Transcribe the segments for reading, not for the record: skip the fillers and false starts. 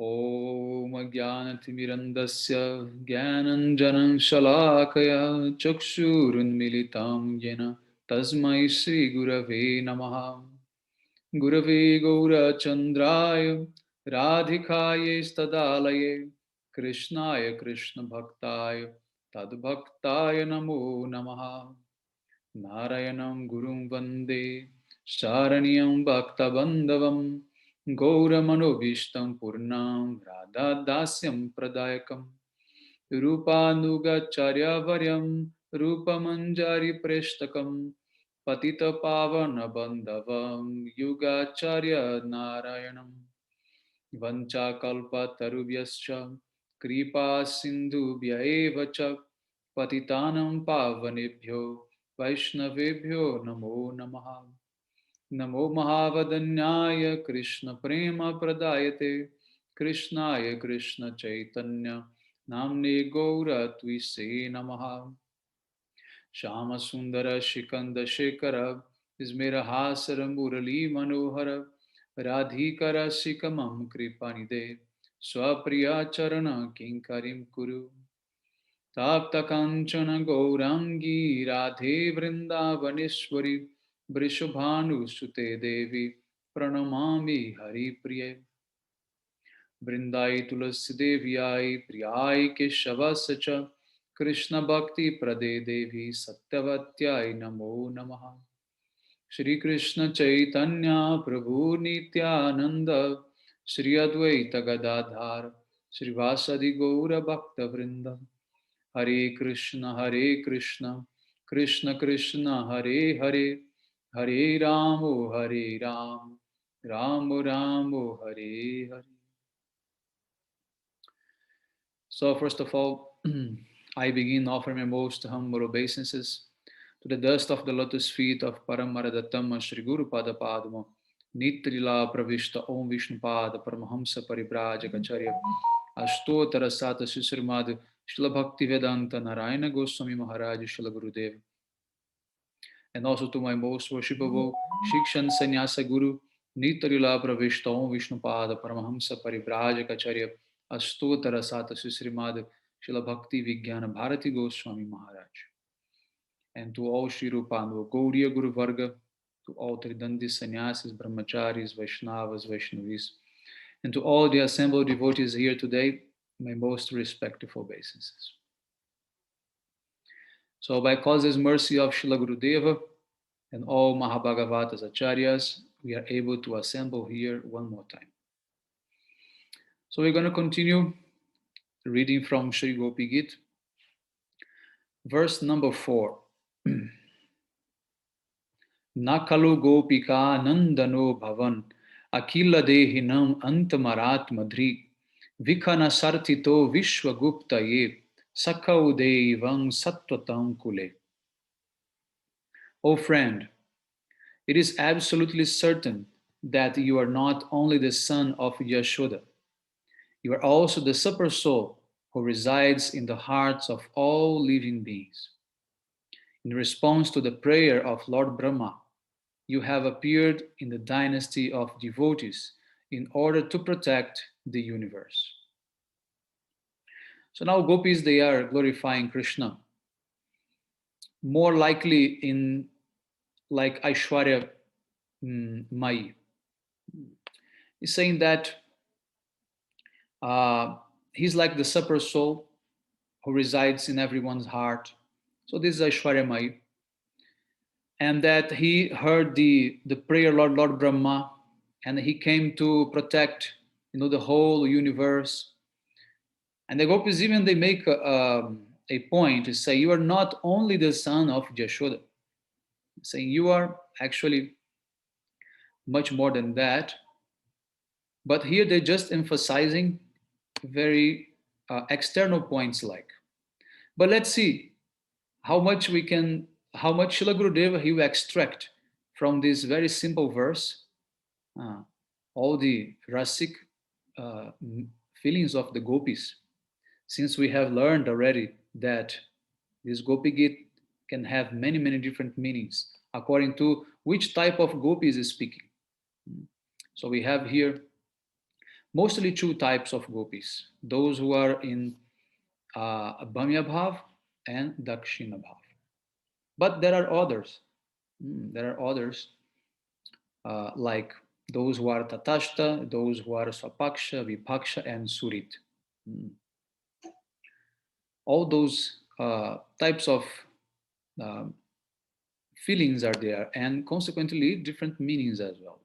Om Jnanatimirandasya Jnananjanan Shalakaya Chakshurunmilitam Yena Tasmai Shri Gurave Namaha Gurave Gaura Chandraya Radhikaye Stadalaye Krishnaya Krishna Bhaktaya Tadbhaktaya Namo Namaha Narayanam Gurum Vande Saranyam Bhaktabandavam Gauramanovistam Purnam Radha Dasyam Pradayakam Rupanugacharya Varyam Rupamanjari Preshtakam Patita Pavana Bandhavam Yugacharya Narayanam Vancha Kalpa Tarubhyascha Kripa Sindhubhya Evacha Patitanam Pavanebhyo Vaishnavebhyo Namo Namaha Namo Mahavadanyaya Krishna Prema Pradayate Krishnaya Krishna Chaitanya Namne Gaura Twise Namaha Shama Sundara Shikanda Shekara Ismera Hasara Murali Manohara Radhikara Sikamam Kripanide Swapriya Charana Kinkarim Kuru Tapta Kanchana Gaurangi Radhe Vrindavaneshwari Vrishabhanu Sute Devi Pranamami Hari Priye Vrindai Tulasi Devyai Priyai Keshava Sacha Krishna Bhakti Prade Devi Satyavatyai Namo Namaha Shri Krishna Chaitanya Prabhu Nityananda Shri Advaita Gadadhar Shri Vasadi Gaura Bhakta Vrinda Hare Krishna, Krishna Krishna, Hare Hare, Hare Ram, Ram Ram, Hare Hare. So first of all, I begin offering my most humble obeisances to the dust of the lotus feet of Paramaradattam Shri Guru Pada Padma, Nitrila Pravishta Om Vishnu Pada Paramahamsa Paribrajacharya Ashtotara Sata Sisrimad Srila Bhakti Vedanta Narayana Goswami Maharaj Srila Gurudev, and also to my most worshipable Shikshan Sannyasa Guru Nitarila Pravishta Om Vishnu Pada Paramahamsa Paribrajacharya Ashtotara Sata Sisrimad Srila Bhakti Vijnana Bharati Goswami Maharaj, and to all Shri Rupanava Gauriya Guru Varga, to all Tridandi Sannyasis, Brahmacharis, Vaishnavas, Vaishnavis, and to all the assembled devotees here today, my most respectful obeisances. So by causes mercy of Srila Gurudeva and all Mahabhagavatas Acharyas, we are able to assemble here one more time. So we're going to continue reading from Sri Gopi-gita, verse number 4. Nakalu gopika nandano bhavan akila dehinam antamaratmadri vikhana sartito vishwagupta ye sakau devam sattvatam kule. O friend, it is absolutely certain that you are not only the son of Yashoda, you are also the super soul who resides in the hearts of all living beings. In response to the prayer of Lord Brahma, you have appeared in the dynasty of devotees in order to protect the universe. So now gopis, they are glorifying Krishna, more likely in like Aishwarya Mai. He's saying that he's like the super soul who resides in everyone's heart. So this is Aishwarya Mai. And that he heard the prayer Lord Brahma, and he came to protect, the whole universe. And the gopis even they make a point to say, you are not only the son of Yashoda, saying you are actually much more than that. But here they're just emphasizing very external points like. But let's see how much Srila Gurudeva he will extract from this very simple verse, all the rasic feelings of the gopis, since we have learned already that this Gopi-gita can have many, many different meanings according to which type of gopis is speaking. So we have here Mostly two types of gopis, those who are in Bhamya Bhav and Dakshina Bhav. But there are others. There are others like those who are Tatashta, those who are Swapaksha, Vipaksha, and Surit. Mm. All those types of uh, feelings are there, and consequently different meanings as well.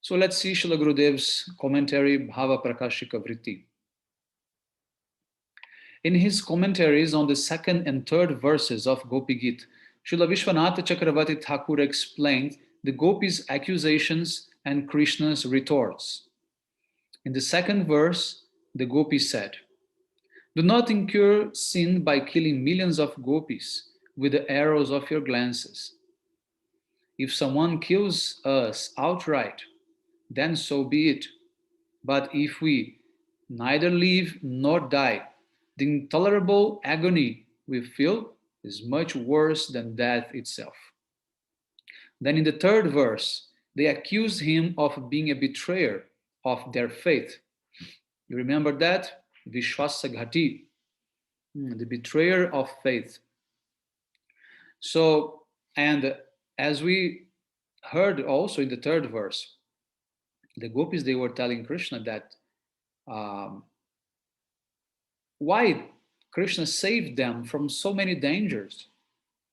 So let's see Srila Gurudev's commentary, Bhava Prakashika Vritti. In his commentaries on the second and third verses of Gopi-gita, Srila Vishwanatha Chakravarti Thakur explained the gopis' accusations and Krishna's retorts. In the second verse, the gopi said, "Do not incur sin by killing millions of gopis with the arrows of your glances. If someone kills us outright, then so be it. But if we neither live nor die, the intolerable agony we feel is much worse than death itself." Then in the third verse, they accuse him of being a betrayer of their faith. You remember that? Vishwasaghati, the betrayer of faith. So, and as we heard also in the third verse, the gopis, they were telling Krishna that um, why Krishna saved them from so many dangers.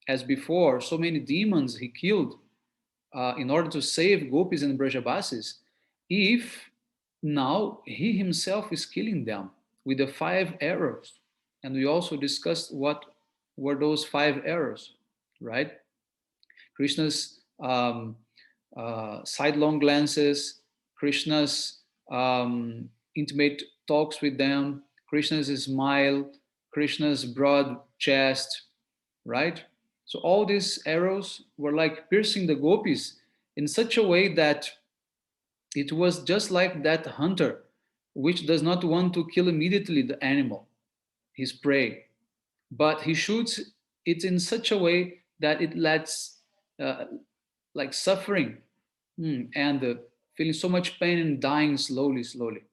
As before, so many demons he killed in order to save gopis and Brajabasis, if now he himself is killing them with the five arrows. And we also discussed what were those five arrows, right? Krishna's sidelong glances, Krishna's intimate talks with them, Krishna's smile, Krishna's broad chest, right? So all these arrows were like piercing the gopis in such a way that it was just like that hunter which does not want to kill immediately the animal, his prey, but he shoots it in such a way that it lets uh, like suffering and feeling so much pain and dying slowly, slowly.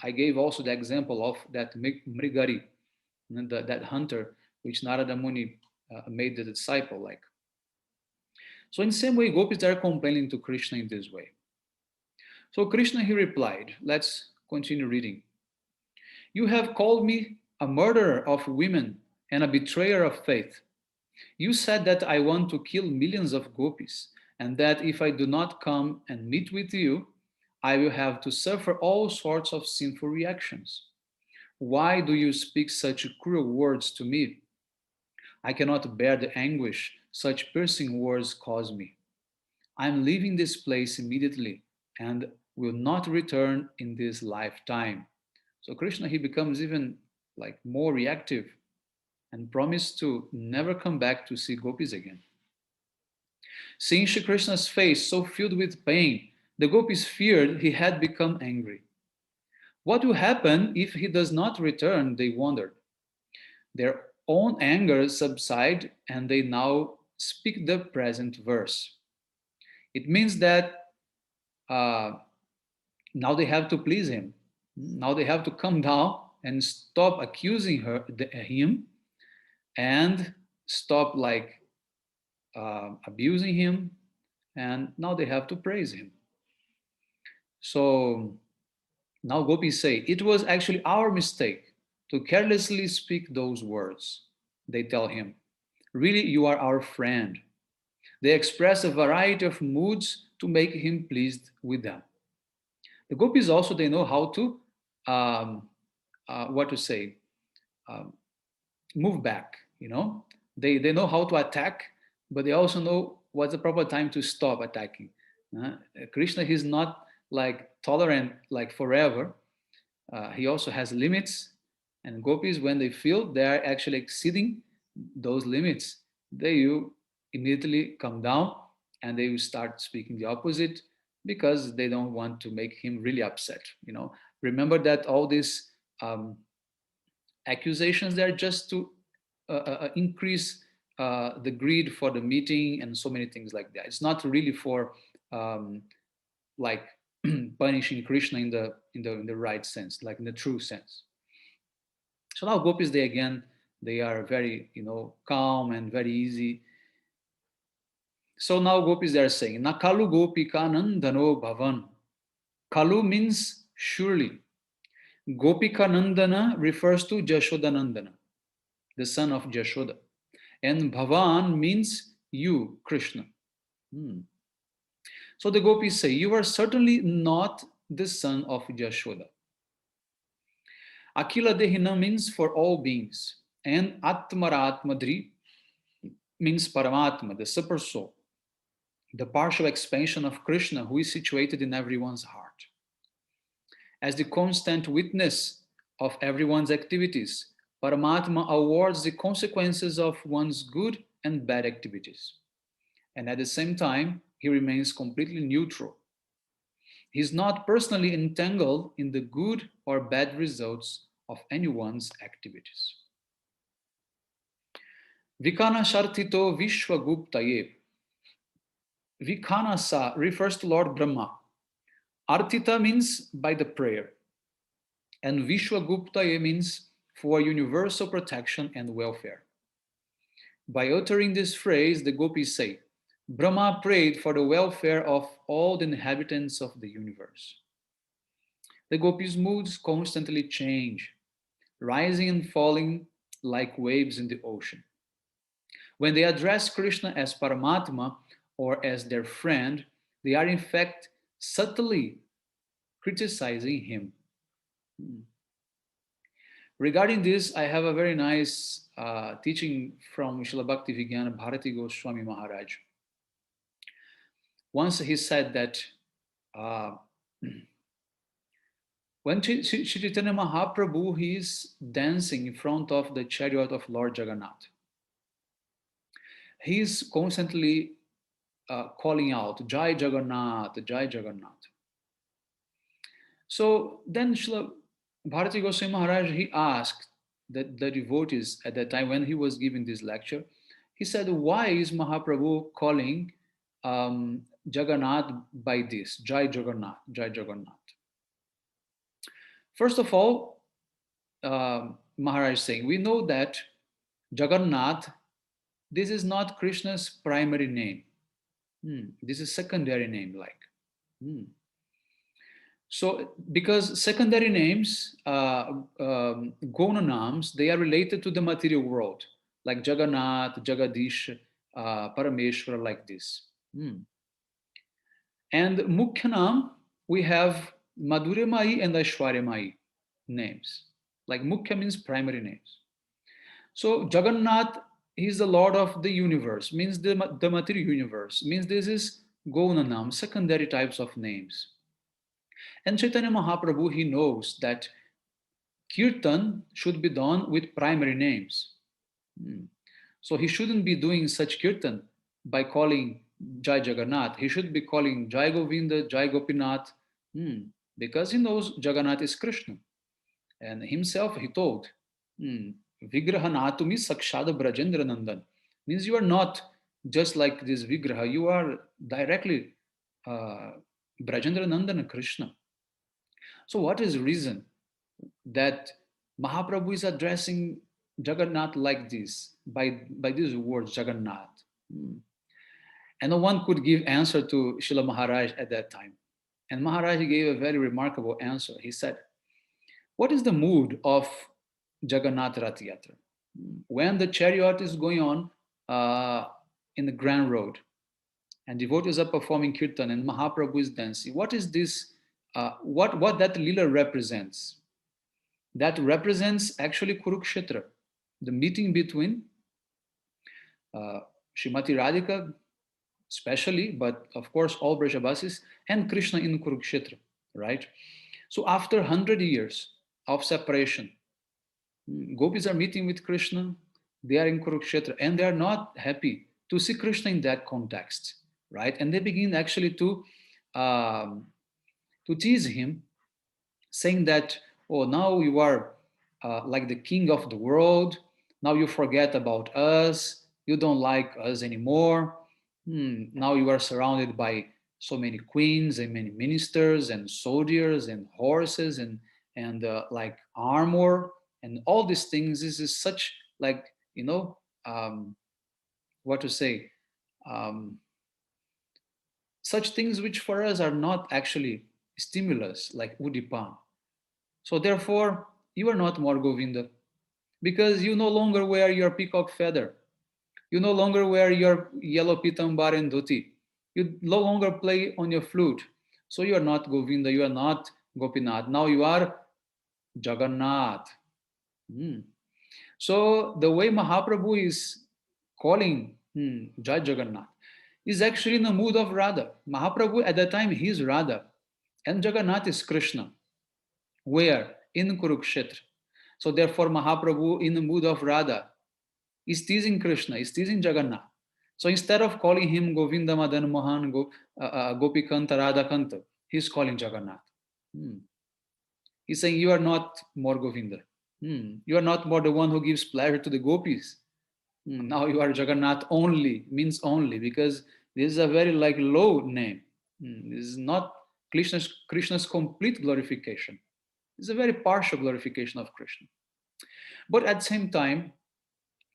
I gave also the example of that Mrigari, that hunter, which Narada Muni made the disciple like. So in the same way, gopis are complaining to Krishna in this way. So Krishna, he replied, let's continue reading. "You have called me a murderer of women and a betrayer of faith. You said that I want to kill millions of gopis, and that if I do not come and meet with you, I will have to suffer all sorts of sinful reactions. Why do you speak such cruel words to me? I cannot bear the anguish such piercing words cause me. I am leaving this place immediately and will not return in this lifetime." So Krishna, he becomes even like more reactive and promised to never come back to see gopis again. Seeing Shri Krishna's face so filled with pain, the gopis feared he had become angry. What will happen if he does not return? They wondered. Their own anger subsided and they now speak the present verse. It means that uh, now they have to please him. Now they have to come down and stop accusing him and stop like abusing him. And now they have to praise him. So now gopis say, "It was actually our mistake to carelessly speak those words." They tell him, "Really, you are our friend." They express a variety of moods to make him pleased with them. The gopis also, they know how to, um, what to say, um, move back, you know. They know how to attack, but they also know what's the proper time to stop attacking. Uh, Krishna, he's not like tolerant like forever. He also has limits, and gopis, when they feel they are actually exceeding those limits, they will immediately come down and they will start speaking the opposite because they don't want to make him really upset. You know, remember that all these um, accusations, they are just to increase the greed for the meeting and so many things like that. It's not really for um, like punishing Krishna in the right sense, like in the true sense. So now gopis, they again, they are very, calm and very easy. So now gopis, they are saying, Nakalu gopika nandano bhavan. Kalu means surely. Gopika Nandana refers to Jashoda Nandana, the son of Jashoda. And Bhavan means you, Krishna. Hmm. So the gopis say, you are certainly not the son of Jashoda. Akila Dehina means for all beings. And Atmaratmadri means Paramatma, the super soul, the partial expansion of Krishna who is situated in everyone's heart. As the constant witness of everyone's activities, Paramatma awards the consequences of one's good and bad activities. And at the same time, he remains completely neutral. He is not personally entangled in the good or bad results of anyone's activities. Vikana Shartito Vishwaguptaye. Vikanasa refers to Lord Brahma. Artita means by the prayer. And Vishwaguptaye means for universal protection and welfare. By uttering this phrase, the gopis say, Brahma prayed for the welfare of all the inhabitants of the universe. The gopis' moods constantly change, rising and falling like waves in the ocean. When they address Krishna as Paramatma or as their friend, they are in fact subtly criticizing him. Regarding this, I have a very nice teaching from Srila Bhaktivedanta Bharati Goswami Maharaj. Once he said that uh, when Sri Chaitanya Mahaprabhu, he is dancing in front of the chariot of Lord Jagannath, he is constantly calling out, Jai Jagannath, Jai Jagannath. So then Srila Bharati Goswami Maharaj, he asked the devotees at that time when he was giving this lecture, he said, why is Mahaprabhu calling Jagannath by this, Jai Jagannath, Jai Jagannath? First of all, Maharaj is saying, we know that Jagannath, this is not Krishna's primary name. This is secondary name, like. So, because secondary names, Gona names, they are related to the material world, like Jagannath, Jagadish, Parameshwara, like this. And Mukhanam, we have Madhuremai and Aishwaryamai names. Like Mukhya means primary names. So Jagannath, he is the Lord of the universe, means the material universe, means this is Gaunanam, secondary types of names. And Chaitanya Mahaprabhu, he knows that Kirtan should be done with primary names. So he shouldn't be doing such Kirtan by calling Jai Jagannath. He should be calling Jai Govinda, Jai Gopinath, because he knows Jagannath is Krishna. And himself, he told, Vigrahanatumi Sakshada Brajendra Nandan. Means you are not just like this Vigraha, you are directly Brajendra Nandan Krishna. So what is the reason that Mahaprabhu is addressing Jagannath like this, by these words, Jagannath? And no one could give answer to Srila Maharaj at that time. And Maharaj gave a very remarkable answer. He said, what is the mood of Jagannath Rath Yatra? When the chariot is going on in the grand road and devotees are performing kirtan and Mahaprabhu is dancing, what is this, what that lila represents? That represents actually Kurukshetra, the meeting between Srimati Radhika, especially, but of course all Brajavasis, and Krishna in Kurukshetra, right? So after 100 years of separation, gopis are meeting with Krishna, they are in Kurukshetra, and they are not happy to see Krishna in that context, right? And they begin actually to tease him, saying that, oh, now you are like the king of the world, now you forget about us, you don't like us anymore, now you are surrounded by so many queens and many ministers and soldiers and horses and like armor and all these things. This is such like um, what to say, um, such things which for us are not actually stimulus like udipan. So therefore, you are not more Govinda because you no longer wear your peacock feather. You no longer wear your yellow pitambar and dhoti. You no longer play on your flute. So you are not Govinda, you are not Gopinath. Now you are Jagannath. Hmm. So the way Mahaprabhu is calling Jai Jagannath is actually in the mood of Radha. Mahaprabhu at that time he is Radha and Jagannath is Krishna. Where? In Kurukshetra. So therefore Mahaprabhu in the mood of Radha is teasing Krishna, is teasing Jagannath. So instead of calling him Govinda Madan Mohan Gopi Kanta Radha Kanta, he's calling Jagannath. Hmm. He's saying you are not more Govinda. You are not more the one who gives pleasure to the gopis. Now you are Jagannath only, means only, because this is a very like low name. This is not Krishna's complete glorification. It's a very partial glorification of Krishna. But at the same time,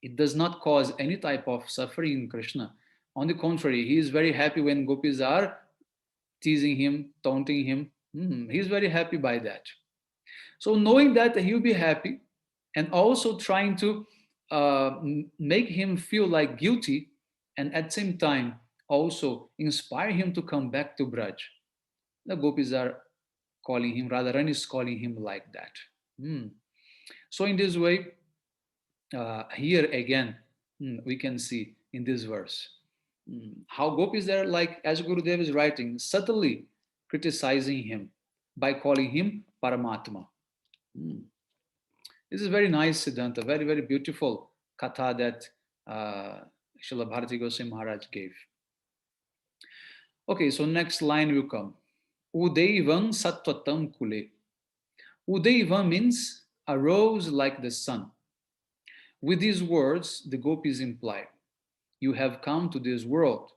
it does not cause any type of suffering in Krishna. On the contrary, he is very happy when gopis are teasing him, taunting him. He is very happy by that. So knowing that he'll be happy and also trying to make him feel like guilty and at the same time also inspire him to come back to Braj. The gopis are calling him, Radharani is calling him like that. So in this way, here again, we can see in this verse how gopis are like, as Gurudev is writing, subtly criticizing him by calling him Paramatma. Hmm. This is very nice, Siddhanta, very, very beautiful katha that Srila Bharati Goswami Maharaj gave. Okay, so next line will come. Udaivam sattvatam kule. Udaivam means arose like the sun. With these words, the gopis imply, you have come to this world.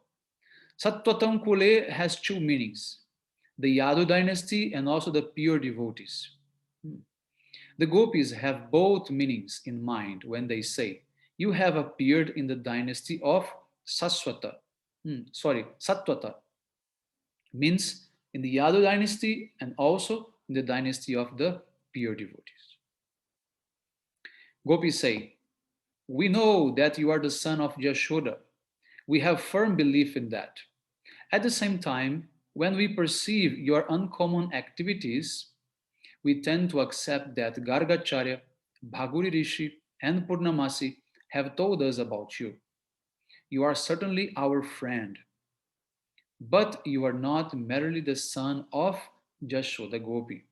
Sattvatam kule has two meanings, the Yadu dynasty and also the pure devotees. The gopis have both meanings in mind when they say, you have appeared in the dynasty of Saswata. Satvata means in the Yadu dynasty and also in the dynasty of the pure devotees. Gopis say, we know that you are the son of Yashoda. We have firm belief in that. At the same time, when we perceive your uncommon activities, we tend to accept that Gargacharya, Bhaguri Rishi, and Purnamasi have told us about you. You are certainly our friend, but you are not merely the son of Jashoda Gopi.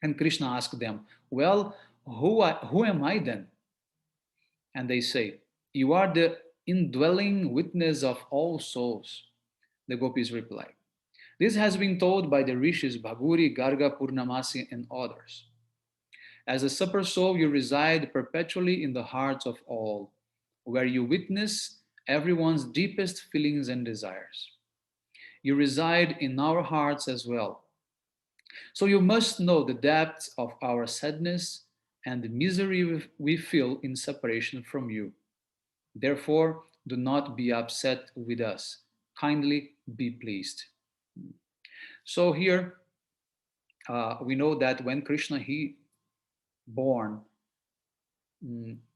And Krishna asked them, well, who am I then? And they say, you are the indwelling witness of all souls. The gopis reply, this has been told by the rishis Bhaguri, Garga, Purnamasi, and others. As a super soul, you reside perpetually in the hearts of all, where you witness everyone's deepest feelings and desires. You reside in our hearts as well. So you must know the depths of our sadness and the misery we feel in separation from you. Therefore, do not be upset with us. Kindly be pleased. So here we know that when Krishna he born,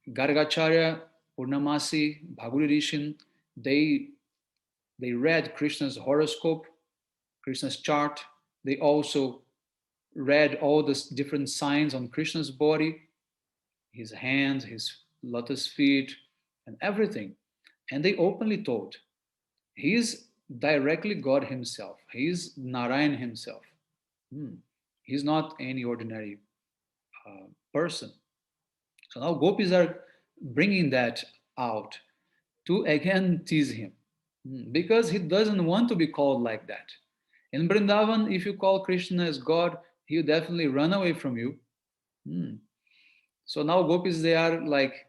Gargacharya, Purnamasi, Bhaguri Rishin, they they read Krishna's horoscope, Krishna's chart. They also read all the different signs on Krishna's body, his hands, his lotus feet, and everything. And they openly told, he is directly God himself. He is Narayan himself. He's not any ordinary person. So now gopis are bringing that out to again tease him because he doesn't want to be called like that. In Vrindavan, if you call Krishna as God, he'll definitely run away from you. So now gopis, they are like,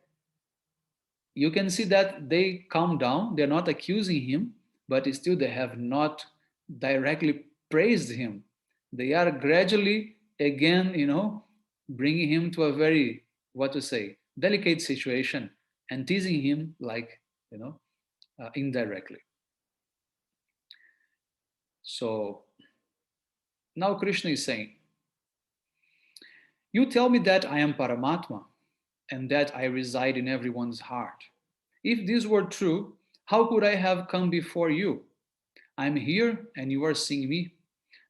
you can see that they calm down. They're not accusing him, but still they have not directly praised him. They are gradually again, bringing him to a very, what to say, delicate situation and teasing him like, you know, indirectly. So now Krishna is saying, you tell me that I am Paramatma and that I reside in everyone's heart. If this were true, how could I have come before you? I'm here and you are seeing me.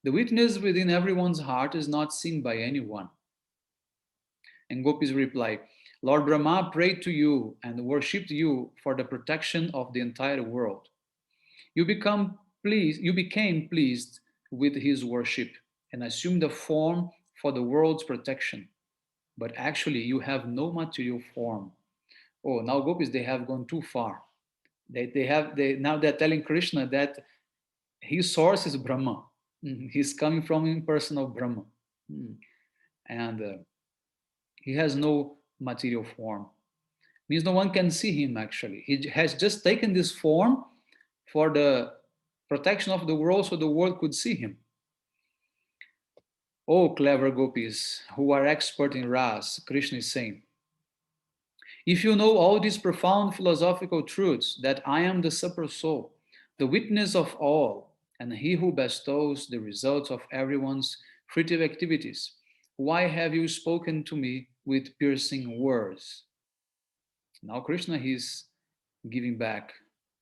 The witness within everyone's heart is not seen by anyone. And Gopis replied, Lord Brahma prayed to you and worshipped you for the protection of the entire world. You became pleased with his worship and assumed a form for the world's protection. But actually, you have no material form. Oh, now Gopis, they have gone too far. Now they're telling Krishna that his source is Brahma. He's coming from impersonal Brahma. Mm. And he has no material form. Means no one can see him actually. He has just taken this form for the protection of the world so the world could see him. Oh, clever gopis who are expert in ras, Krishna is saying, if you know all these profound philosophical truths that I am the super soul, the witness of all, and he who bestows the results of everyone's fruitive activities, why have you spoken to me with piercing words? Now Krishna is giving back.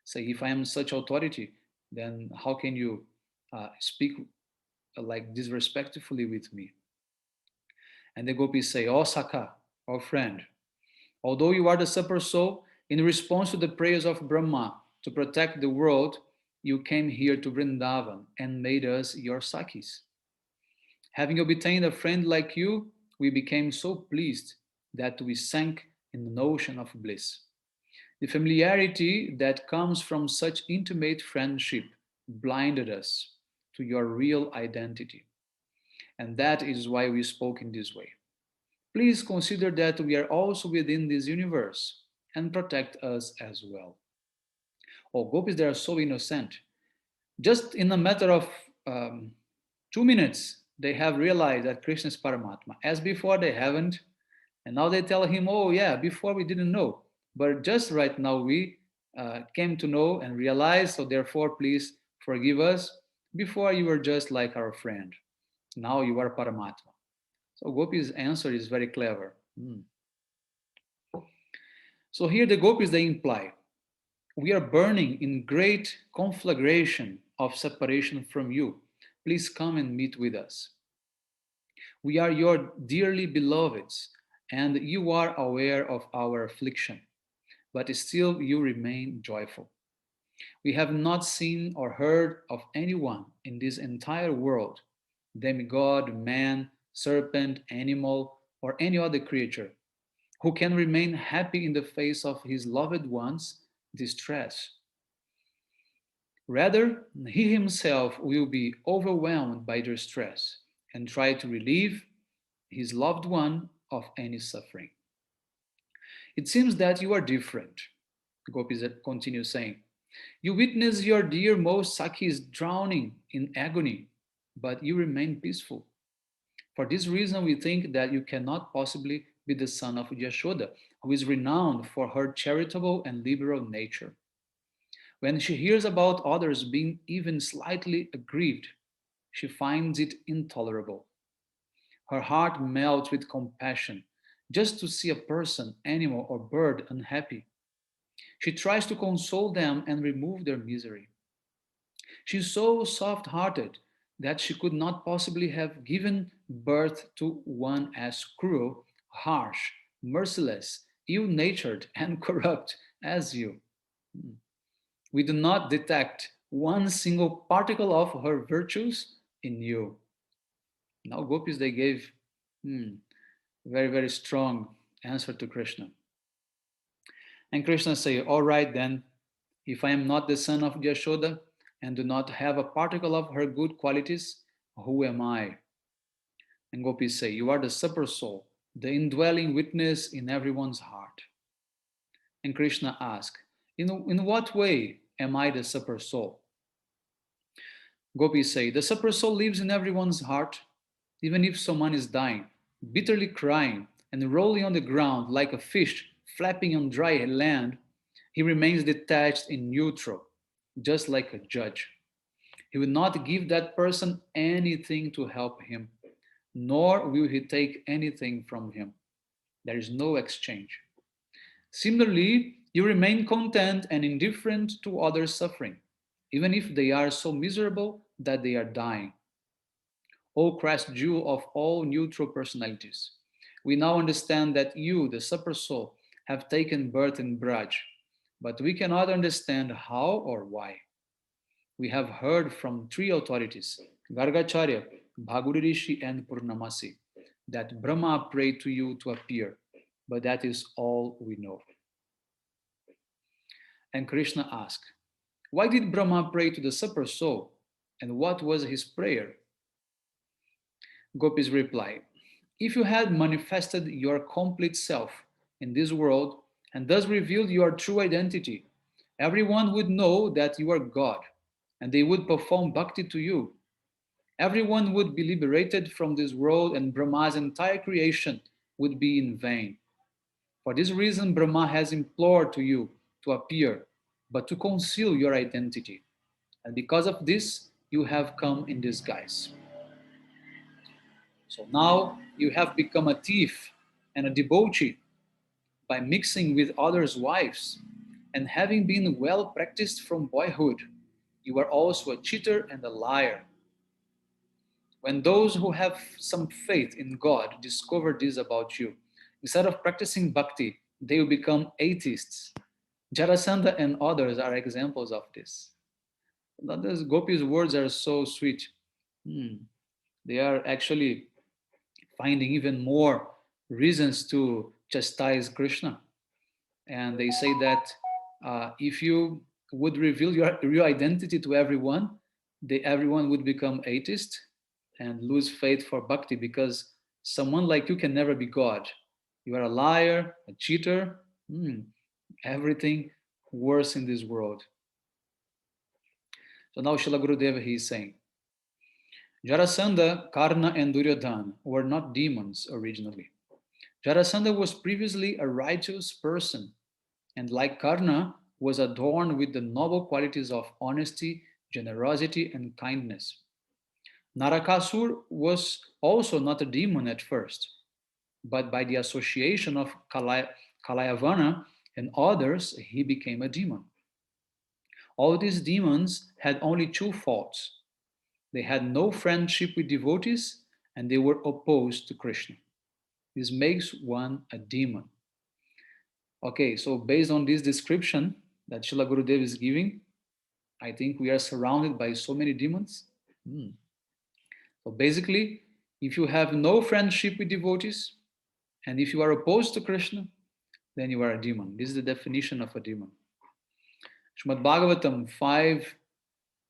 Say, if I am such authority, then how can you speak like disrespectfully with me? And the gopis say, oh Saka, oh friend, although you are the super soul, in response to the prayers of Brahma to protect the world, you came here to Vrindavan and made us your Sakis. Having obtained a friend like you, we became so pleased that we sank in an ocean of bliss. The familiarity that comes from such intimate friendship blinded us to your real identity. And that is why we spoke in this way. Please consider that we are also within this universe and protect us as well. Oh, gopis, they are so innocent. Just in a matter of 2 minutes, they have realized that Krishna is Paramatma. As before, they haven't. And now they tell him, oh, yeah, before we didn't know. But just right now, we came to know and realize. So, therefore, please forgive us. Before, you were just like our friend. Now you are Paramatma. So, Gopi's answer is very clever. So, here the Gopis they imply we are burning in great conflagration of separation from you. Please come and meet with us. We are your dearly beloveds, and you are aware of our affliction, but still you remain joyful. We have not seen or heard of anyone in this entire world, demigod, man, serpent, animal, or any other creature, who can remain happy in the face of his loved one's distress. Rather, he himself will be overwhelmed by their stress and try to relieve his loved one of any suffering. It seems that you are different, Gopis continues saying. You witness your dear most Sakis drowning in agony, but you remain peaceful. For this reason, we think that you cannot possibly be the son of Yashoda, who is renowned for her charitable and liberal nature. When she hears about others being even slightly aggrieved, she finds it intolerable. Her heart melts with compassion just to see a person, animal, or bird unhappy. She tries to console them and remove their misery. She is so soft hearted that she could not possibly have given birth to one as cruel, harsh, merciless, ill natured, and corrupt as you. We do not detect one single particle of her virtues in you. Now, gopis, they gave very, very strong answer to Krishna. And Krishna say, all right then, if I am not the son of Yashoda and do not have a particle of her good qualities, who am I? And gopis say, you are the super soul, the indwelling witness in everyone's heart. And Krishna asks, in what way am I the super soul? Gopis say, the super soul lives in everyone's heart, even if someone is dying, bitterly crying, and rolling on the ground like a fish flapping on dry land. He remains detached and neutral, just like a judge. He will not give that person anything to help him, nor will he take anything from him. There is no exchange. Similarly, you remain content and indifferent to others' suffering, even if they are so miserable that they are dying. O Christ jewel of all neutral personalities, we now understand that you, the Super Soul, have taken birth in Braj, but we cannot understand how or why. We have heard from three authorities, Gargacharya, Bhaguri Rishi, and Purnamasi, that Brahma prayed to you to appear, but that is all we know. And Krishna asked, why did Brahma pray to the Super Soul? And what was his prayer? Gopis replied, if you had manifested your complete self in this world and thus revealed your true identity, everyone would know that you are God and they would perform bhakti to you. Everyone would be liberated from this world and Brahma's entire creation would be in vain. For this reason, Brahma has implored to you to appear, but to conceal your identity. And because of this, you have come in disguise. So now you have become a thief and a debauchee by mixing with others' wives. And having been well practiced from boyhood, you are also a cheater and a liar. When those who have some faith in God discover this about you, instead of practicing bhakti, they will become atheists. Jarasandha and others are examples of this. Those Gopi's words are so sweet. Hmm. They are actually finding even more reasons to chastise Krishna. And they say that if you would reveal your real identity to everyone, everyone would become atheist and lose faith for bhakti because someone like you can never be God. You are a liar, a cheater, everything worse in this world. So now Srila Gurudeva he is saying, Jarasandha, Karna, and Duryodhana were not demons originally. Jarasandha was previously a righteous person, and like Karna, was adorned with the noble qualities of honesty, generosity, and kindness. Narakasur was also not a demon at first, but by the association of Kalayavana and others, he became a demon. All these demons had only two faults. They had no friendship with devotees and they were opposed to Krishna. This makes one a demon. Okay, so based on this description that Srila Gurudev is giving, I think we are surrounded by so many demons. Hmm. So basically, if you have no friendship with devotees and if you are opposed to Krishna, then you are a demon. This is the definition of a demon. Srimad Bhagavatam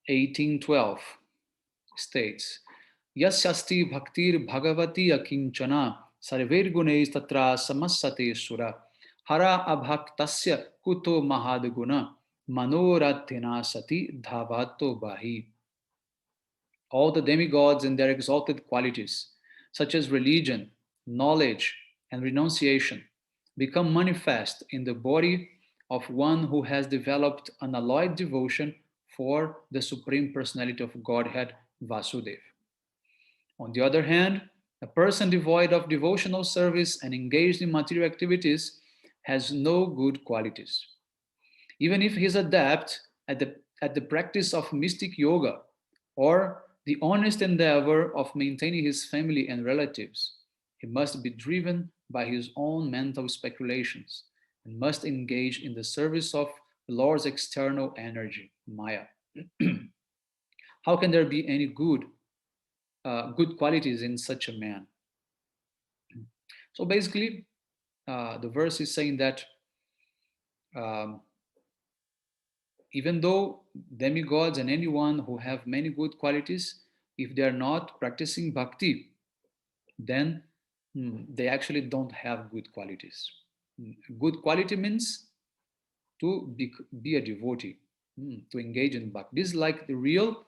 5:18-12 states, Yasyasti bhaktir bhagavati akinchana sarver guneis tatra samassate sura hara abhaktasya kuto mahadguna manorathena sati dhavato bahi. All the demigods and their exalted qualities, such as religion, knowledge, and renunciation, become manifest in the body of one who has developed unalloyed devotion for the Supreme Personality of Godhead, Vasudev. On the other hand, a person devoid of devotional service and engaged in material activities has no good qualities. Even if he is adept at the practice of mystic yoga or the honest endeavor of maintaining his family and relatives, he must be driven by his own mental speculations and must engage in the service of the Lord's external energy, Maya. How can there be any good qualities in such a man? So basically, the verse is saying that um, even though demigods and anyone who have many good qualities, if they are not practicing bhakti, then they actually don't have good qualities. Good quality means to be a devotee, to engage in bhakti. This is like the real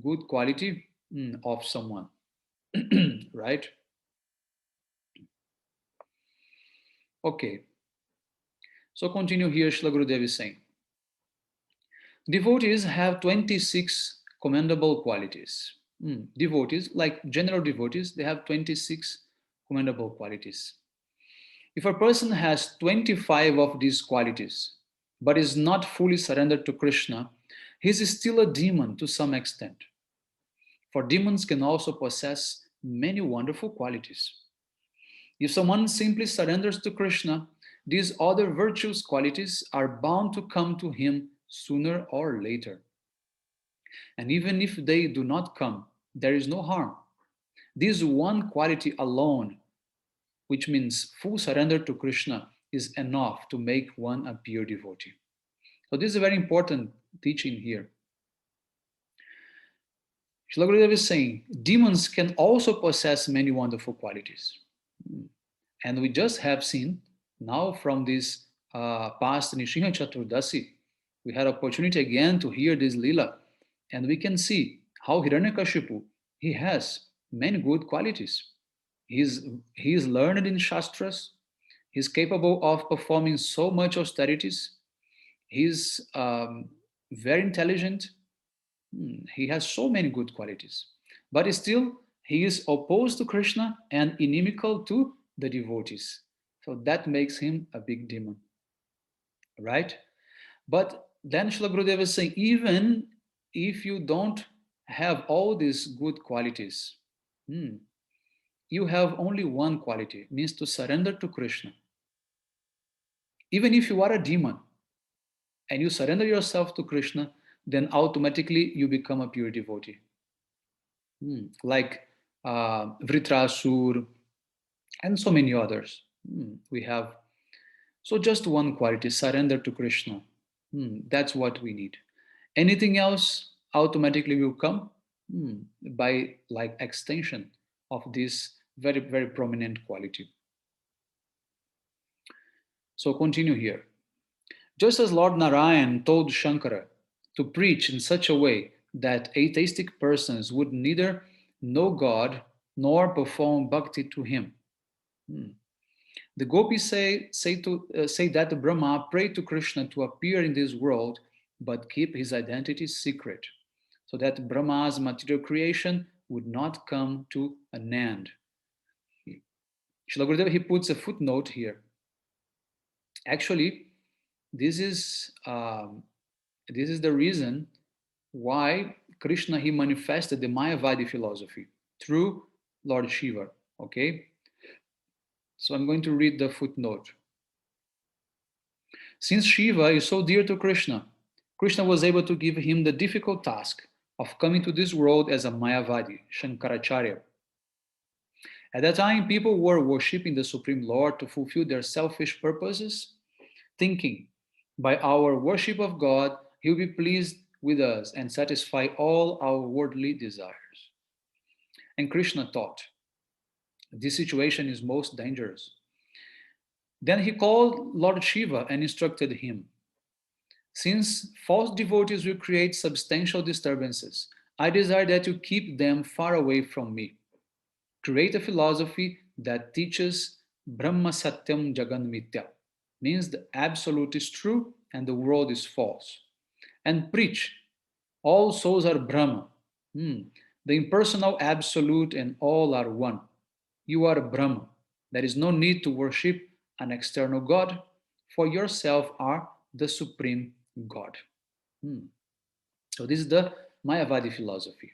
good quality of someone, right? Okay, so continue here, Shri Gurudev is saying. Devotees have 26 commendable qualities. Devotees, like general devotees, they have 26 commendable qualities. If a person has 25 of these qualities, but is not fully surrendered to Krishna, he is still a demon to some extent. For demons can also possess many wonderful qualities. If someone simply surrenders to Krishna, these other virtuous qualities are bound to come to him sooner or later. And even if they do not come, there is no harm. This one quality alone, which means full surrender to Krishna, is enough to make one a pure devotee. So, this is a very important teaching here. Srila Gurudev is saying demons can also possess many wonderful qualities. And we just have seen now from this past Nishinga Chaturdasi, we had opportunity again to hear this lila, and we can see how Hiranyakashipu, he has many good qualities. He is learned in Shastras, he's capable of performing so much austerities, he's very intelligent, he has so many good qualities. But still, he is opposed to Krishna and inimical to the devotees. So that makes him a big demon, right? But then Srila Gurudev is saying, even if you don't have all these good qualities, you have only one quality, means to surrender to Krishna. Even if you are a demon and you surrender yourself to Krishna, then automatically you become a pure devotee. Like Vritrasur and so many others. We have. So just one quality, surrender to Krishna. That's what we need. Anything else automatically will come by like extension of this very, very prominent quality. So continue here. Just as Lord Narayan told Shankara to preach in such a way that atheistic persons would neither know God nor perform bhakti to him. The gopis say that Brahma prayed to Krishna to appear in this world but keep his identity secret, so that Brahma's material creation would not come to an end. Srila Gurudev, he puts a footnote here. Actually, this is the reason why Krishna he manifested the Mayavadi philosophy through Lord Shiva. Okay, so I'm going to read the footnote. Since Shiva is so dear to Krishna, Krishna was able to give him the difficult task of coming to this world as a Mayavadi, Shankaracharya. At that time, people were worshipping the Supreme Lord to fulfill their selfish purposes, thinking, by our worship of God, He will be pleased with us and satisfy all our worldly desires. And Krishna taught, this situation is most dangerous. Then he called Lord Shiva and instructed him, since false devotees will create substantial disturbances, I desire that you keep them far away from me. Create a philosophy that teaches Brahma Satyam Jagan Mitya, means the absolute is true and the world is false. And preach, all souls are Brahma, the impersonal absolute and all are one. You are Brahma. There is no need to worship an external God, for yourself are the supreme God. So this is the Mayavadi philosophy.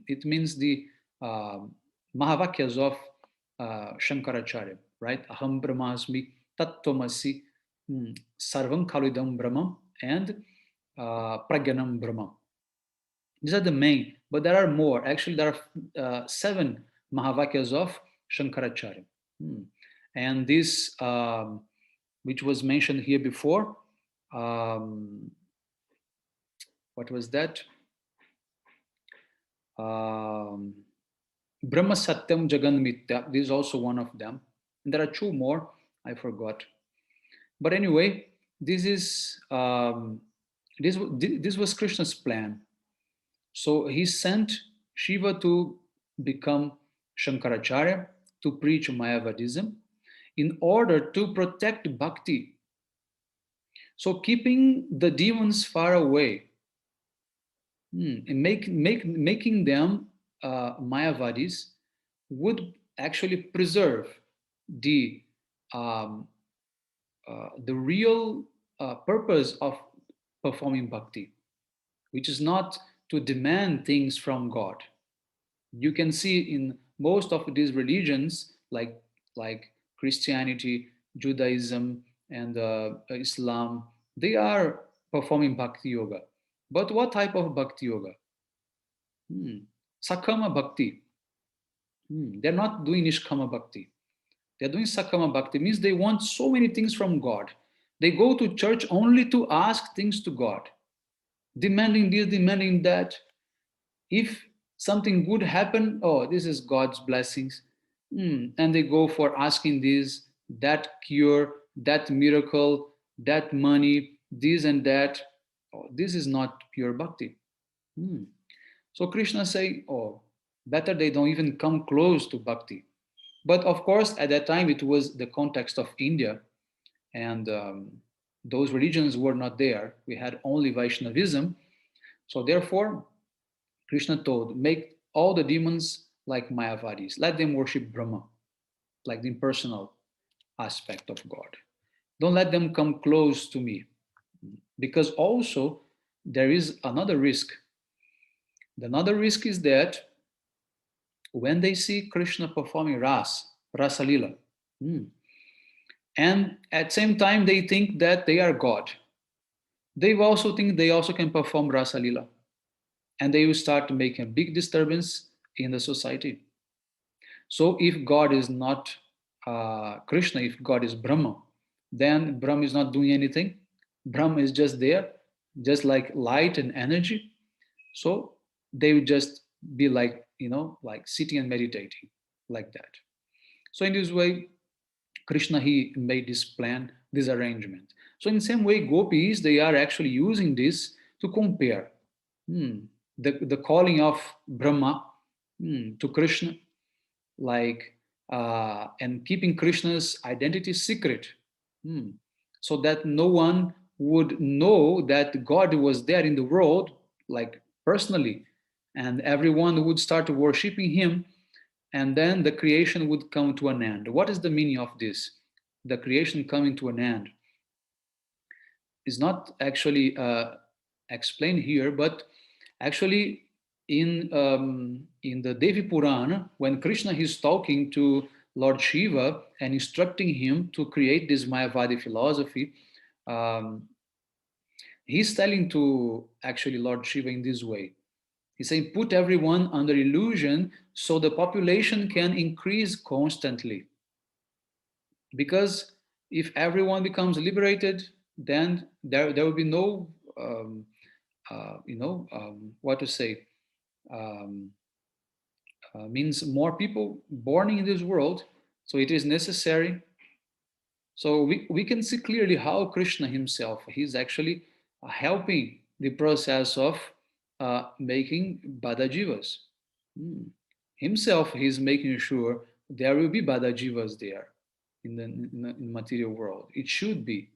It means the Mahavakyas of Shankaracharya, right? Aham Brahmasmi, Tattvamasi, Sarvam Khalidam Brahmam, and Pragyanam Brahmam. These are the main, but there are more. Actually, there are 7 Mahavakyas of Shankaracharya. And this, which was mentioned here before, what was that? Brahma Satyam Jagan Mitya. This is also one of them. And there are 2 more. I forgot. But anyway, this is this was Krishna's plan. So he sent Shiva to become Shankaracharya to preach Mayavadism in order to protect bhakti. So keeping the demons far away, and making them Mayavadis would actually preserve the um, the real purpose of performing bhakti, which is not to demand things from God. You can see in most of these religions, like Christianity, Judaism, and Islam, they are performing bhakti yoga. But what type of bhakti yoga? Sakama bhakti. They're not doing Nishkama bhakti. They're doing Sakama bhakti. Means they want so many things from God. They go to church only to ask things to God, demanding this, demanding that. If something good happen, oh, this is God's blessings. And they go for asking this, that cure, that miracle, that money, this and that. Oh, this is not pure bhakti. Hmm. So Krishna say, oh, better they don't even come close to bhakti. But of course, at that time, it was the context of India, and those religions were not there. We had only Vaishnavism. So therefore, Krishna told, make all the demons like Mayavadis. Let them worship Brahma, like the impersonal aspect of God. Don't let them come close to me. Because also, there is another risk. The another risk is that when they see Krishna performing Rasa Lila, and at the same time they think that they are God, they also think they also can perform Rasa Lila. And they will start making a big disturbance in the society. So if God is not Krishna, if God is Brahma, then Brahma is not doing anything. Brahma is just there, just like light and energy. So they would just be like, like sitting and meditating like that. So in this way, Krishna, he made this plan, this arrangement. So in the same way, gopis, they are actually using this to compare the calling of Brahma to Krishna, like and keeping Krishna's identity secret, hmm, so that no one would know that God was there in the world, like personally, and everyone would start worshiping him, and then the creation would come to an end. What is the meaning of this? The creation coming to an end is not actually explained here, but actually in the Devi Purana, when Krishna is talking to Lord Shiva and instructing him to create this Mayavadi philosophy, um, he's telling to actually Lord Shiva in this way. He's saying, put everyone under illusion so the population can increase constantly. Because if everyone becomes liberated, then there will be no, what to say, um, means more people born in this world. So it is necessary. So we can see clearly how Krishna himself, he's actually helping the process of making Badajivas. Hmm. Himself, he's making sure there will be Badajivas there in the material world. It should be.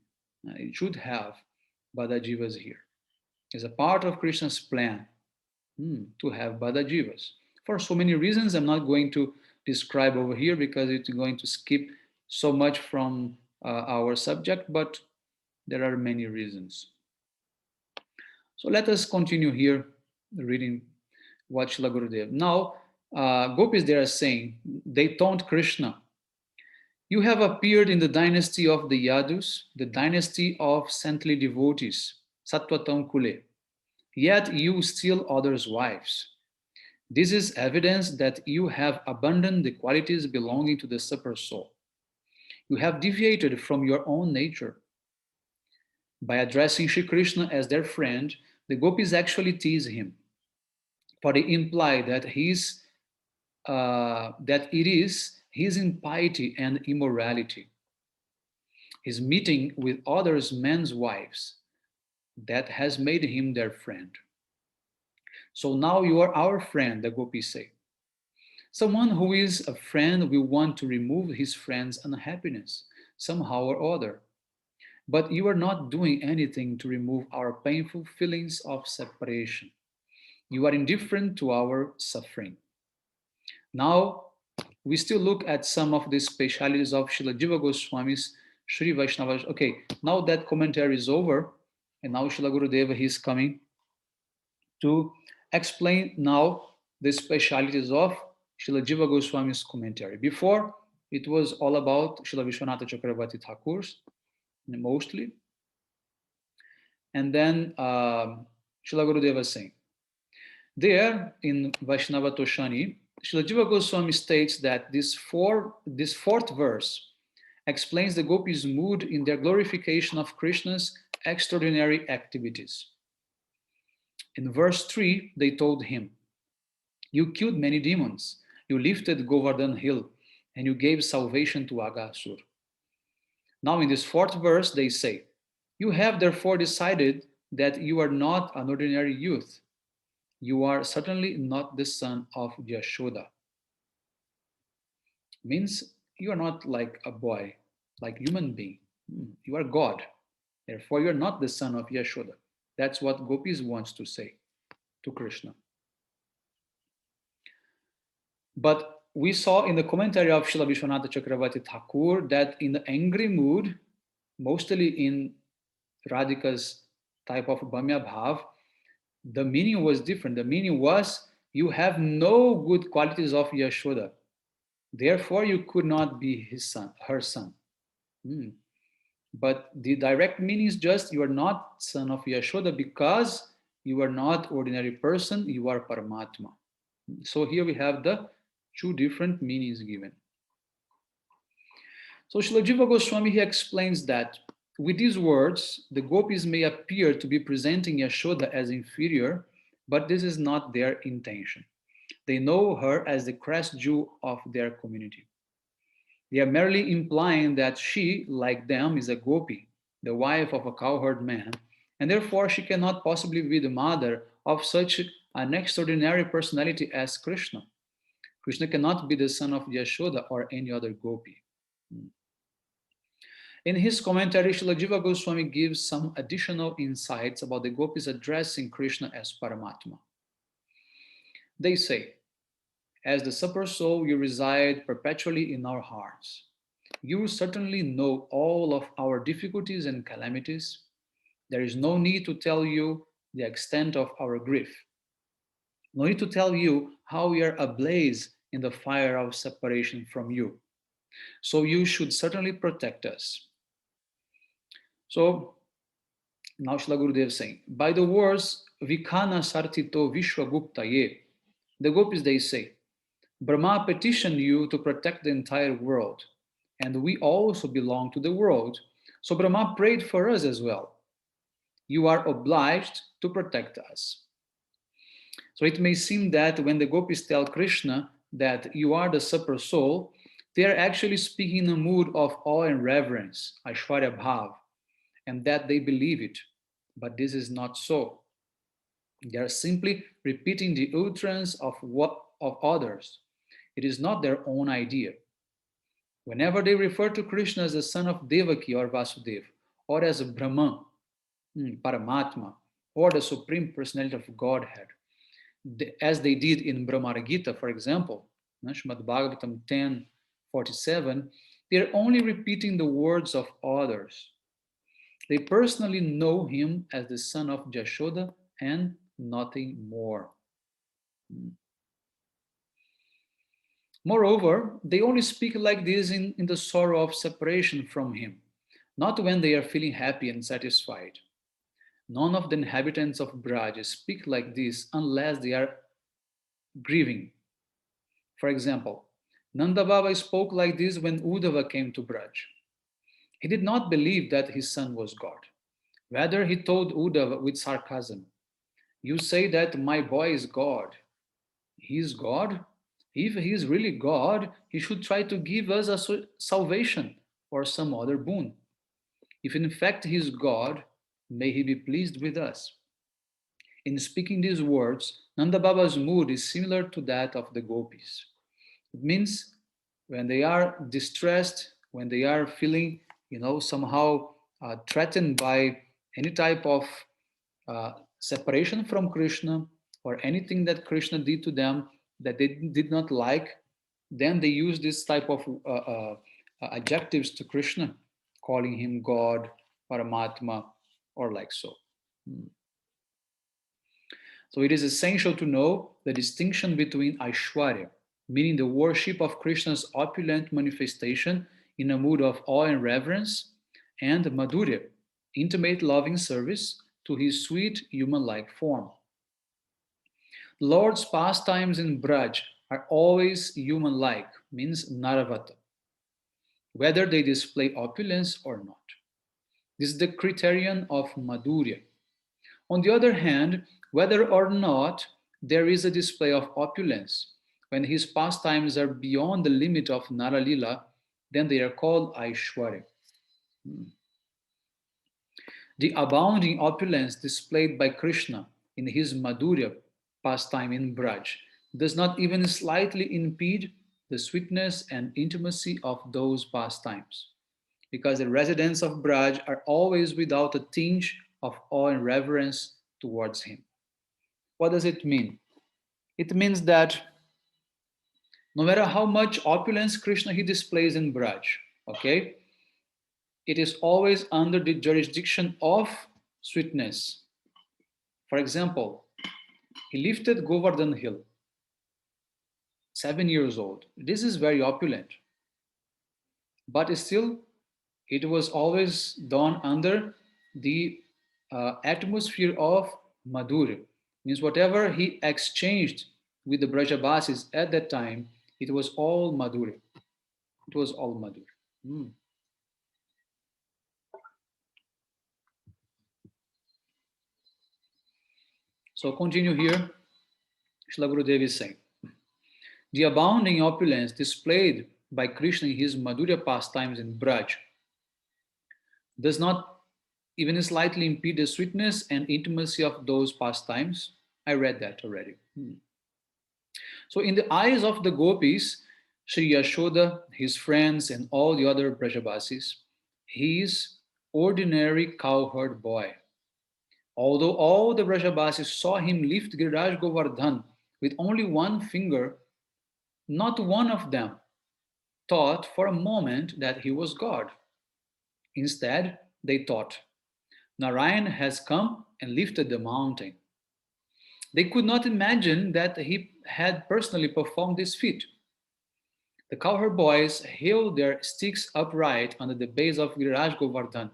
It should have Badajivas here. It's a part of Krishna's plan to have Badajivas. For so many reasons, I'm not going to describe over here because it's going to skip so much from our subject, but there are many reasons. So let us continue here reading what Srila Gurudev. Now, Gopis, they are saying, they taunt Krishna. You have appeared in the dynasty of the Yadus, the dynasty of saintly devotees, Sattvatam Kule. Yet you steal others' wives. This is evidence that you have abandoned the qualities belonging to the super soul. You have deviated from your own nature. By addressing Sri Krishna as their friend, the gopis actually tease him, for they imply that it is his impiety and immorality, his meeting with others men's wives, that has made him their friend. So now you are our friend, the gopis say. Someone who is a friend will want to remove his friend's unhappiness somehow or other. But you are not doing anything to remove our painful feelings of separation. You are indifferent to our suffering. Now, we still look at some of the specialities of Srila Jiva Goswami's Sri Vaishnava. Okay, now that commentary is over, and now Srila Gurudeva is coming to explain now the specialities of Srila Jiva Goswami's commentary. Before, it was all about Srila Vishwanatha Chakravarti Thakur's, mostly. And then Srila Gurudeva is saying, there in Vaishnava Toshani, Srila Jiva Goswami states that this fourth verse explains the gopis' mood in their glorification of Krishna's extraordinary activities. In verse 3, they told him, "You killed many demons, you lifted Govardhan hill, and you gave salvation to Aghasur." Now, in this fourth verse, they say, "You have therefore decided that you are not an ordinary youth. You are certainly not the son of Yashoda." Means you are not like a boy, like human being. You are God. Therefore, you are not the son of Yashoda. That's what Gopis wants to say to Krishna. But we saw in the commentary of Srila Vishwanatha Chakravarti Thakur that in the angry mood, mostly in Radhika's type of Bhamya Bhav, the meaning was different. The meaning was, you have no good qualities of Yashoda. Therefore, you could not be his son, her son. Hmm. But the direct meaning is just, you are not son of Yashoda because you are not ordinary person, you are Paramatma. So here we have the two different meanings given. So Srila Jiva Goswami he explains that with these words, the gopis may appear to be presenting Yashoda as inferior, but this is not their intention. They know her as the crest jewel of their community. They are merely implying that she, like them, is a gopi, the wife of a cowherd man, and therefore she cannot possibly be the mother of such an extraordinary personality as Krishna. Krishna cannot be the son of Yashoda or any other gopi. In his commentary, Srila Jiva Goswami gives some additional insights about the gopis addressing Krishna as Paramatma. They say, "As the Super Soul, you reside perpetually in our hearts. You certainly know all of our difficulties and calamities. There is no need to tell you the extent of our grief. No need to tell you how we are ablaze in the fire of separation from you. So you should certainly protect us." So now Shila Gurudev is saying, by the words Vikana Sartito Vishwaguptaye, the gopis they say, Brahma petitioned you to protect the entire world, and we also belong to the world. So Brahma prayed for us as well. You are obliged to protect us. So it may seem that when the gopis tell Krishna that you are the super soul, they are actually speaking in a mood of awe and reverence, Aishwarya Bhav, and that they believe it. But this is not so. They are simply repeating the utterance of others. It is not their own idea. Whenever they refer to Krishna as the son of Devaki or Vasudeva, or as a Brahman, Paramatma, or the Supreme Personality of Godhead, as they did in Brahmagita, for example, Srimad Bhagavatam 10:47, they are only repeating the words of others. They personally know him as the son of Jashoda and nothing more. Moreover, they only speak like this in the sorrow of separation from him, not when they are feeling happy and satisfied. None of the inhabitants of Braj speak like this unless they are grieving. For example, Nanda Baba spoke like this when Uddhava came to Braj. He did not believe that his son was God. Rather, he told Uddhava with sarcasm, "You say that my boy is God. He is God? If he is really God, he should try to give us a salvation or some other boon. If in fact he is God, may he be pleased with us. In speaking these words, Nanda Baba's mood is similar to that of the gopis. It means when they are distressed, when they are feeling, somehow threatened by any type of separation from Krishna or anything that Krishna did to them that they did not like, then they use this type of adjectives to Krishna, calling him God, Paramatma, or like so. So it is essential to know the distinction between Aishwarya, meaning the worship of Krishna's opulent manifestation in a mood of awe and reverence, and Madhurya, intimate loving service to his sweet human-like form. Lord's pastimes in Braj are always human-like, means Naravata, whether they display opulence or not. This is the criterion of Madhurya. On the other hand, whether or not there is a display of opulence, when his pastimes are beyond the limit of Naralila, then they are called Aishwarya. The abounding opulence displayed by Krishna in his Madhurya pastime in Braj does not even slightly impede the sweetness and intimacy of those pastimes, because the residents of Braj are always without a tinge of awe and reverence towards him. What does it mean? It means that no matter how much opulence Krishna he displays in Braj, okay, it is always under the jurisdiction of sweetness. For example, he lifted Govardhan Hill, 7 years old. This is very opulent, but still, it was always done under the atmosphere of Madhurya. Means whatever he exchanged with the Brajabasis at that time, it was all Madhurya. It was all Madhurya. Mm. So continue here. Srila Gurudev is saying, the abounding opulence displayed by Krishna in his Madhurya pastimes in Braj does not even slightly impede the sweetness and intimacy of those pastimes. I read that already. So in the eyes of the gopis, Sri Yashoda, his friends, and all the other Brajabasis, he is ordinary cowherd boy. Although all the Brajabasis saw him lift Giriraj Govardhan with only one finger, not one of them thought for a moment that he was God. Instead, they thought, Narayan has come and lifted the mountain. They could not imagine that he had personally performed this feat. The cowherd boys held their sticks upright under the base of Giriraj Govardhan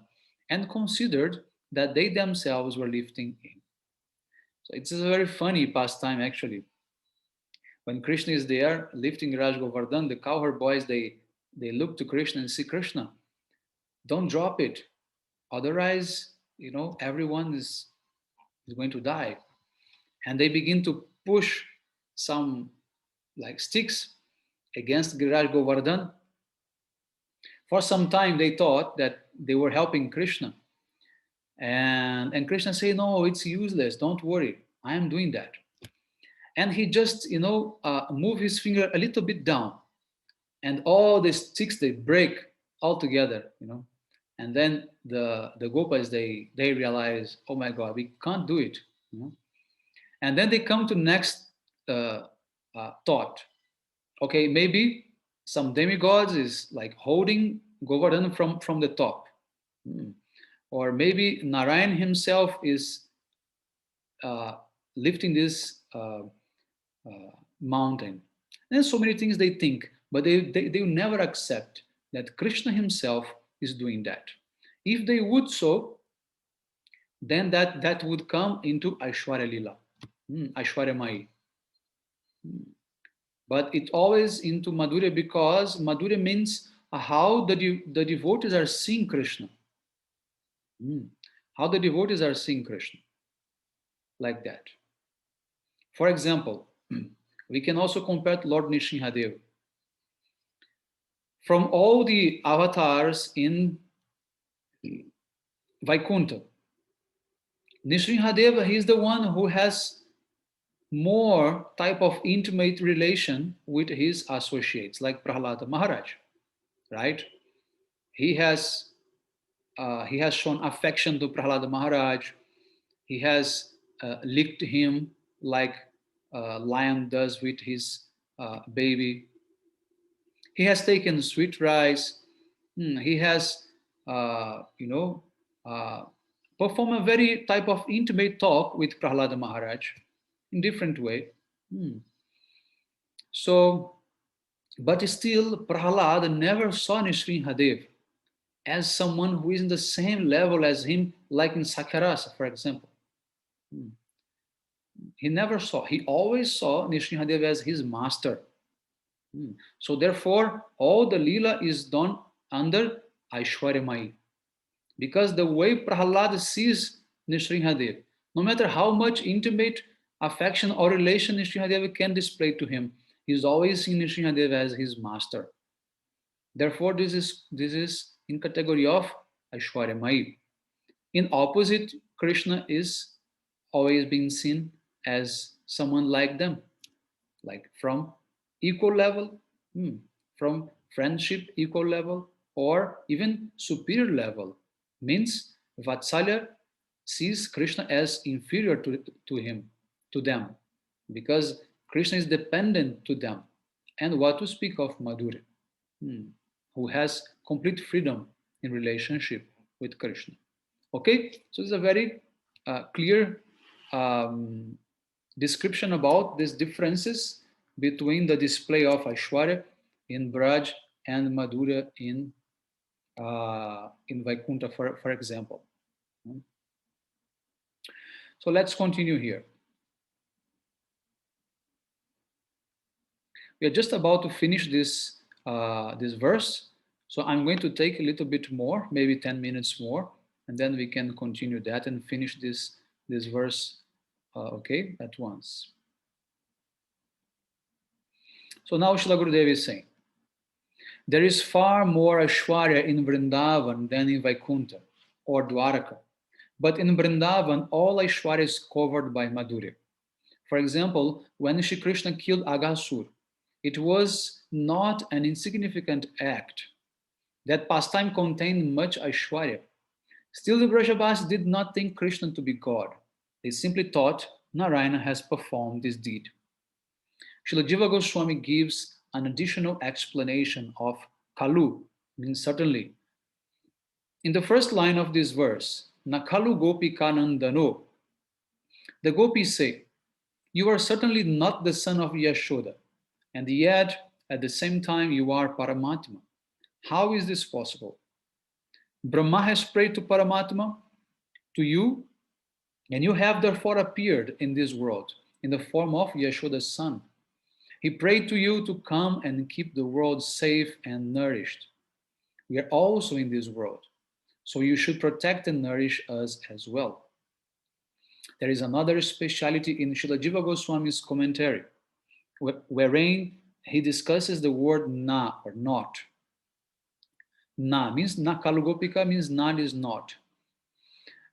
and considered that they themselves were lifting him. So it's a very funny pastime actually. When Krishna is there lifting Giriraj Govardhan, the cowherd boys they look to Krishna and say, Krishna, don't drop it. Otherwise, everyone is going to die. And they begin to push some like sticks against Giriraj Govardhan. For some time, they thought that they were helping Krishna. And Krishna said, no, it's useless. Don't worry. I am doing that. And he just, move his finger a little bit down. And all the sticks, they break all together. And then the Gopas, they realize, oh my God, we can't do it. And then they come to next thought. Okay, maybe some demigods is like holding Govardhan from the top. Or maybe Narayan himself is lifting this mountain. And there's so many things they think, but they will never accept that Krishna himself is doing that. If they would so, then that would come into Aishwarya Lila, Aishwarya Mai. But it always into Madhurya because Madhurya means how the devotees are seeing Krishna. How the devotees are seeing Krishna. Like that. For example, we can also compare to Lord Nishingadeva. From all the avatars in Vaikuntha, Nrsimhadev, he is the one who has more type of intimate relation with his associates, like Prahlada Maharaj, right? He has he has shown affection to Prahlada Maharaj. He has licked him like a lion does with his baby. He has taken sweet rice. He has, you know, uh, performed a very type of intimate talk with Prahlada Maharaj in different way. Hmm. So, but still, Prahlad never saw Nrsimhadev as someone who is in the same level as him, like in Sakyarasa, for example. Hmm. He never saw, he always saw Nrsimhadev as his master. Hmm. So therefore, all the lila is done under Aishwaryamai. Because the way Prahlad sees Nrsimhadev, no matter how much intimate affection or relation Nrsimhadev can display to him, he's always seen Nrsimhadev as his master. Therefore, this is in category of Aishwaryamai. In opposite, Krishna is always being seen as someone like them, like from equal level, from friendship equal level, or even superior level. Means Vatsalya sees Krishna as inferior to him, to them, because Krishna is dependent to them. And what to speak of Madhuri, hmm, who has complete freedom in relationship with Krishna. Okay, so it's a very clear um, description about these differences between the display of Aishwarya in Braj and Madhurya in Vaikuntha, for example. So let's continue here. We are just about to finish this verse, so I'm going to take a little bit more, maybe 10 minutes more, and then we can continue that and finish this verse, okay, at once. So now Srila Gurudev is saying, there is far more Aishwarya in Vrindavan than in Vaikuntha or Dwaraka. But in Vrindavan, all Aishwarya is covered by Madhurya. For example, when Shri Krishna killed Aghasur, it was not an insignificant act. That pastime contained much Aishwarya. Still, the Brajabas did not think Krishna to be God. They simply thought Narayana has performed this deed. Srila Jiva Goswami gives an additional explanation of Kalu, means certainly. In the first line of this verse, Nakalu Gopi Kanandano, the gopis say, you are certainly not the son of Yashoda, and yet at the same time you are Paramatma. How is this possible? Brahma has prayed to Paramatma, to you, and you have therefore appeared in this world in the form of Yashoda's son. He prayed to you to come and keep the world safe and nourished. We are also in this world, so you should protect and nourish us as well. There is another speciality in Srila Jiva Goswami's commentary, wherein he discusses the word na or not. Na means na kalugopika means not is not.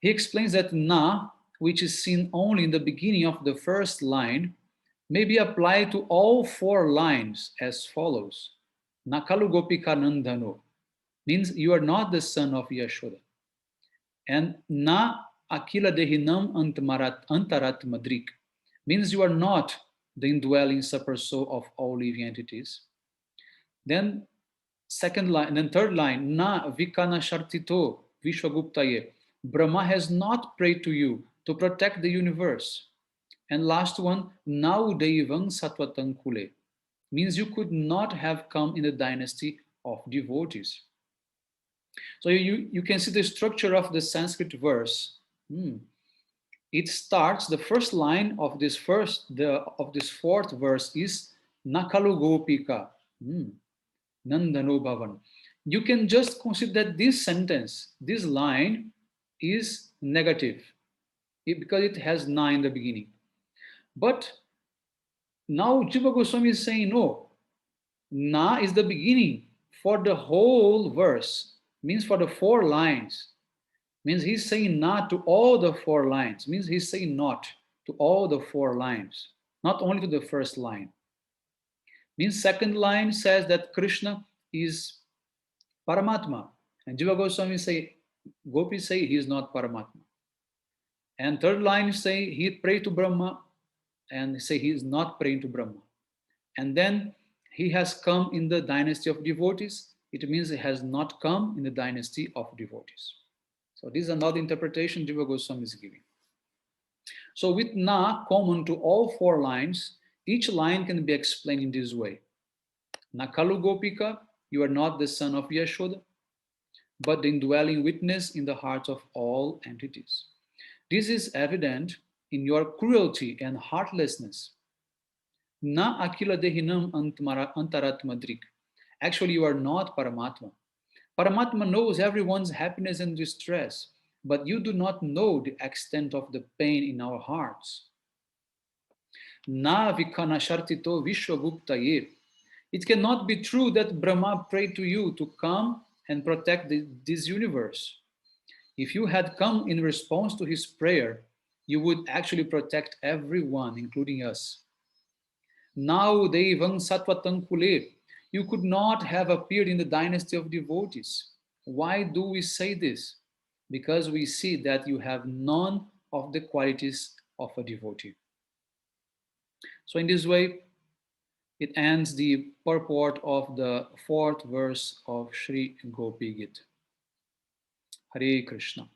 He explains that na, which is seen only in the beginning of the first line, may be applied to all four lines as follows. Nakalu gopika nandano means you are not the son of Yashoda. And na akila dehinam antarat madrik means you are not the indwelling super soul of all living entities. Then second line, and then third line, na vikana shartito vishwaguptaye. Brahma has not prayed to you to protect the universe. And last one, nau deivang satvatang kule means you could not have come in the dynasty of devotees. So you can see the structure of the Sanskrit verse. It starts, the first line of this fourth verse is Nakalu Gopika, Nandano Bhavan. You can just consider that this sentence, this line is negative because it has na in the beginning. But now Jiva Goswami is saying no, na is the beginning for the whole verse, means for the four lines. Means he's saying not to all the four lines. Means he's saying not to all the four lines, not only to the first line. Means second line says that Krishna is Paramatma. And Jiva Goswami say, Gopis say he is not Paramatma. And third line say he prayed to Brahma and say he is not praying to Brahma. And then he has come in the dynasty of devotees. It means he has not come in the dynasty of devotees. So this is another interpretation Jiva Goswami is giving. So with na common to all four lines, each line can be explained in this way. Nakalu Gopika, you are not the son of Yashoda, but the indwelling witness in the hearts of all entities. This is evident in your cruelty and heartlessness. Na akila dehinam antaratmadrik. Actually, you are not Paramatma. Paramatma knows everyone's happiness and distress, but you do not know the extent of the pain in our hearts. Na vikana shartito vishwaguptaye. It cannot be true that Brahma prayed to you to come and protect this universe. If you had come in response to his prayer, you would actually protect everyone, including us. Now, Devang Satvatankule, you could not have appeared in the dynasty of devotees. Why do we say this? Because we see that you have none of the qualities of a devotee. So, in this way, it ends the purport of the fourth verse of Sri Gopi-gita. Hare Krishna.